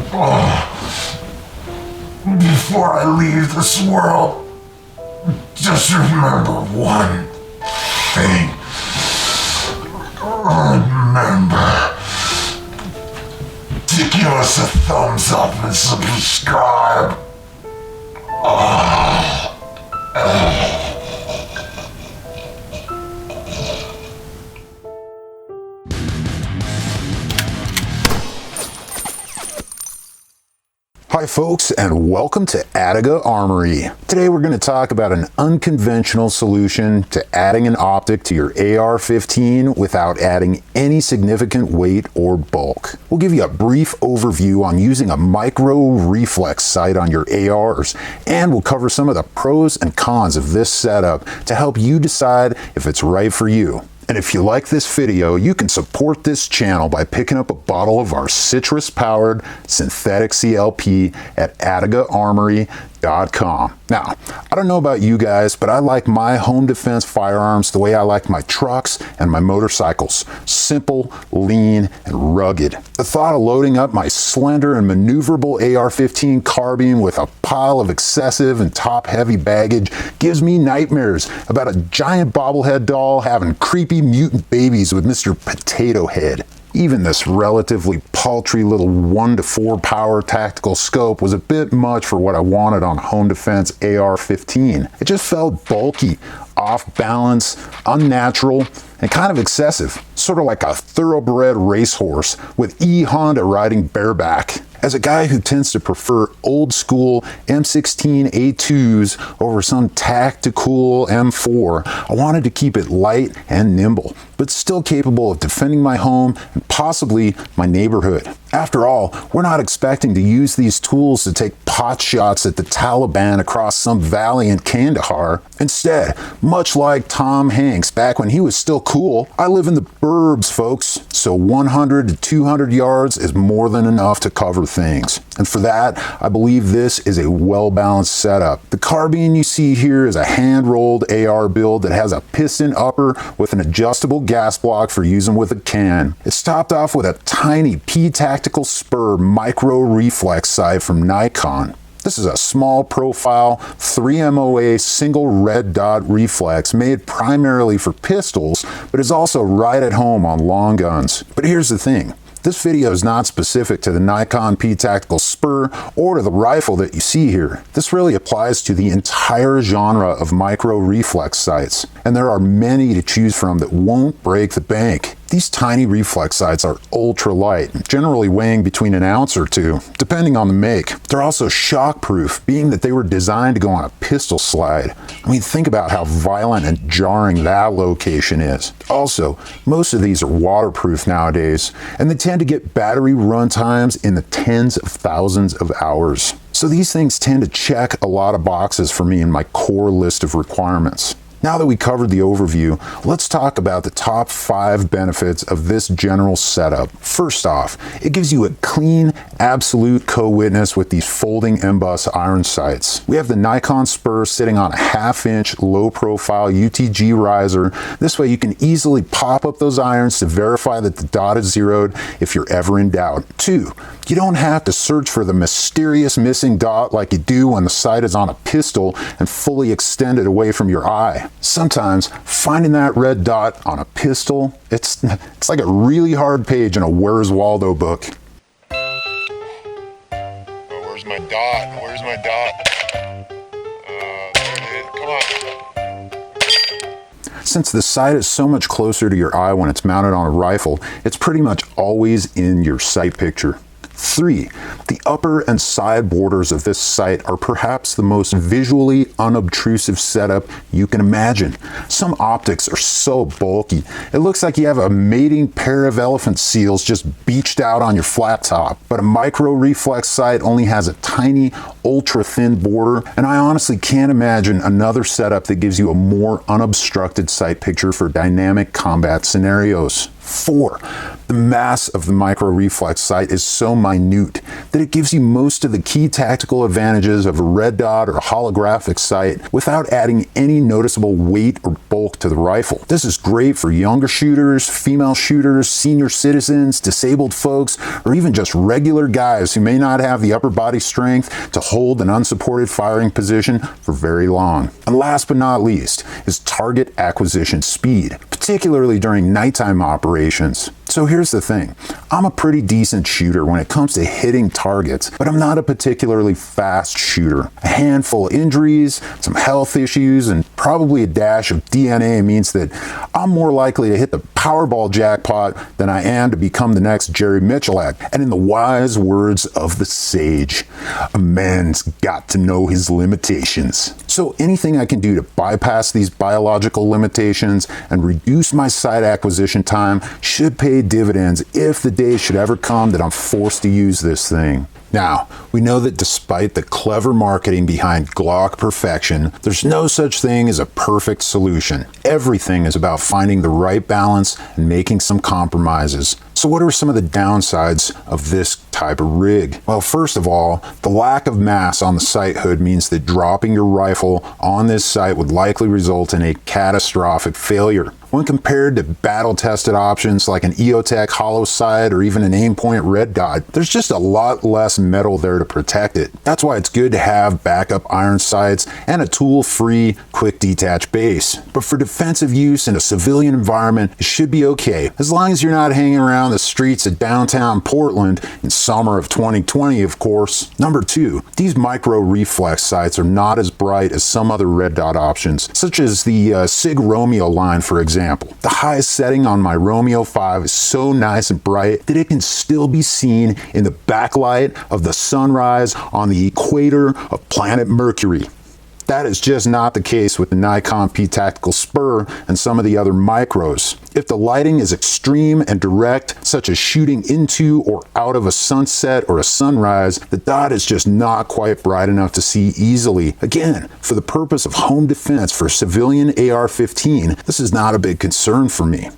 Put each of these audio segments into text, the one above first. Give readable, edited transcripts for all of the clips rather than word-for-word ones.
Before I leave this world, just remember one thing. Remember to give us a thumbs up and subscribe. Hi folks, and welcome to Adobe Armory. Today we're going to talk about an unconventional solution to adding an optic to your AR-15 without adding any significant weight or bulk. We'll give you a brief overview on using a micro reflex sight on your ARs, and we'll cover some of the pros and cons of this setup to help you decide if it's right for you. And if you like this video, you can support this channel by picking up a bottle of our citrus-powered synthetic CLP at AdobeArmory.com. Now, I don't know about you guys, but I like my home defense firearms the way I like my trucks and my motorcycles. Simple, lean, and rugged. The thought of loading up my slender and maneuverable AR-15 carbine with a pile of excessive and top-heavy baggage gives me nightmares about a giant bobblehead doll having creepy mutant babies with Mr. Potato Head. Even this relatively paltry little 1 to 4 power tactical scope was a bit much for what I wanted on home defense AR-15. It just felt bulky, off balance, unnatural, and kind of excessive. Sort of like a thoroughbred racehorse with Honda riding bareback. As a guy who tends to prefer old school M16 A2s over some tactical M4, I wanted to keep it light and nimble, but still capable of defending my home and possibly my neighborhood. After all, we're not expecting to use these tools to take pot shots at the Taliban across some valley in Kandahar. Instead, much like Tom Hanks back when he was still cool, I live in the burbs, folks, so 100 to 200 yards is more than enough to cover things. And for that, I believe this is a well-balanced setup. The carbine you see here is a hand-rolled AR build that has a piston upper with an adjustable gas block for using with a can. It's topped off with a tiny P-Tactical Spur micro reflex sight from Nikon. This is a small profile 3MOA single red dot reflex made primarily for pistols, but is also right at home on long guns. But here's the thing. This video is not specific to the Nikon P-Tactical Spur or to the rifle that you see here. This really applies to the entire genre of micro reflex sights, and there are many to choose from that won't break the bank. These tiny reflex sights are ultra light, generally weighing between an ounce or two, depending on the make. They're also shockproof, being that they were designed to go on a pistol slide. I mean, think about how violent and jarring that location is. Also, most of these are waterproof nowadays, and they tend to get battery run times in the tens of thousands of hours. So these things tend to check a lot of boxes for me in my core list of requirements. Now that we covered the overview, let's talk about the top 5 benefits of this general setup. First off, it gives you a clean, absolute co-witness with these folding emboss iron sights. We have the Nikon Spur sitting on a 1/2-inch low-profile UTG riser. This way you can easily pop up those irons to verify that the dot is zeroed if you're ever in doubt. 2, you don't have to search for the mysterious missing dot like you do when the sight is on a pistol and fully extended away from your eye. Sometimes finding that red dot on a pistol, it's like a really hard page in a Where's Waldo book. Oh, where's my dot? Where's my dot? There it is. Come on. Since the sight is so much closer to your eye when it's mounted on a rifle, it's pretty much always in your sight picture. 3, the upper and side borders of this sight are perhaps the most visually unobtrusive setup you can imagine. Some optics are so bulky, it looks like you have a mating pair of elephant seals just beached out on your flat top. But a micro reflex sight only has a tiny, ultra thin border, and I honestly can't imagine another setup that gives you a more unobstructed sight picture for dynamic combat scenarios. 4, the mass of the micro reflex sight is so minute that it gives you most of the key tactical advantages of a red dot or holographic sight without adding any noticeable weight or bulk to the rifle. This is great for younger shooters, female shooters, senior citizens, disabled folks, or even just regular guys who may not have the upper body strength to hold an unsupported firing position for very long. And last but not least is target acquisition speed, particularly during nighttime operations. So here's the thing, I'm a pretty decent shooter when it comes to hitting targets, but I'm not a particularly fast shooter. A handful of injuries, some health issues, and probably a dash of DNA means that I'm more likely to hit the Powerball jackpot than I am to become the next Jerry Michalak. And in the wise words of the sage, a man's got to know his limitations. So anything I can do to bypass these biological limitations and reduce my sight acquisition time should pay dividends if the day should ever come that I'm forced to use this thing. Now, we know that despite the clever marketing behind Glock perfection, there's no such thing as a perfect solution. Everything is about finding the right balance and making some compromises. So what are some of the downsides of this type of rig? Well, first of all, the lack of mass on the sight hood means that dropping your rifle on this sight would likely result in a catastrophic failure. When compared to battle-tested options like an EOTech hollow sight or even an AimPoint red dot, there's just a lot less metal there to protect it. That's why it's good to have backup iron sights and a tool-free, quick detach base. But for defensive use in a civilian environment, it should be okay, as long as you're not hanging around the streets of downtown Portland in summer of 2020, of course. Number 2, these micro reflex sights are not as bright as some other red dot options, such as the Sig Romeo line, for example. The highest setting on my Romeo 5 is so nice and bright that it can still be seen in the backlight of the sunrise on the equator of planet Mercury. That is just not the case with the Nikon P Tactical Spur and some of the other micros. If the lighting is extreme and direct, such as shooting into or out of a sunset or a sunrise, the dot is just not quite bright enough to see easily. Again, for the purpose of home defense for civilian AR-15, this is not a big concern for me.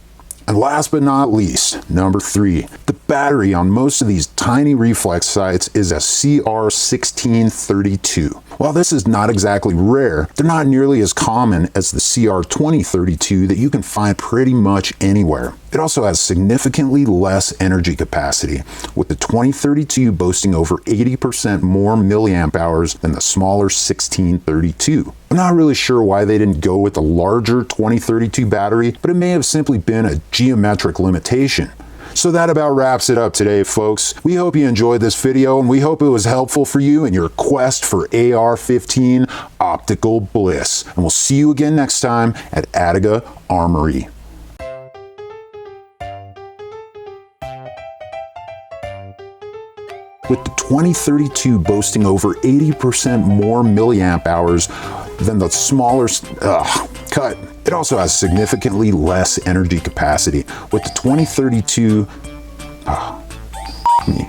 And last but not least, number 3, the battery on most of these tiny reflex sights is a CR1632. While this is not exactly rare, they're not nearly as common as the CR2032 that you can find pretty much anywhere. It also has significantly less energy capacity, with the 2032 boasting over 80% more milliamp hours than the smaller 1632. I'm not really sure why they didn't go with the larger 2032 battery, but it may have simply been a geometric limitation. So that about wraps it up today, folks. We hope you enjoyed this video, and we hope it was helpful for you in your quest for AR-15 optical bliss. And we'll see you again next time at Adobe Armory. With the 2032 boasting over 80% more milliamp hours than the smaller cut. It also has significantly less energy capacity. With the 2032, me.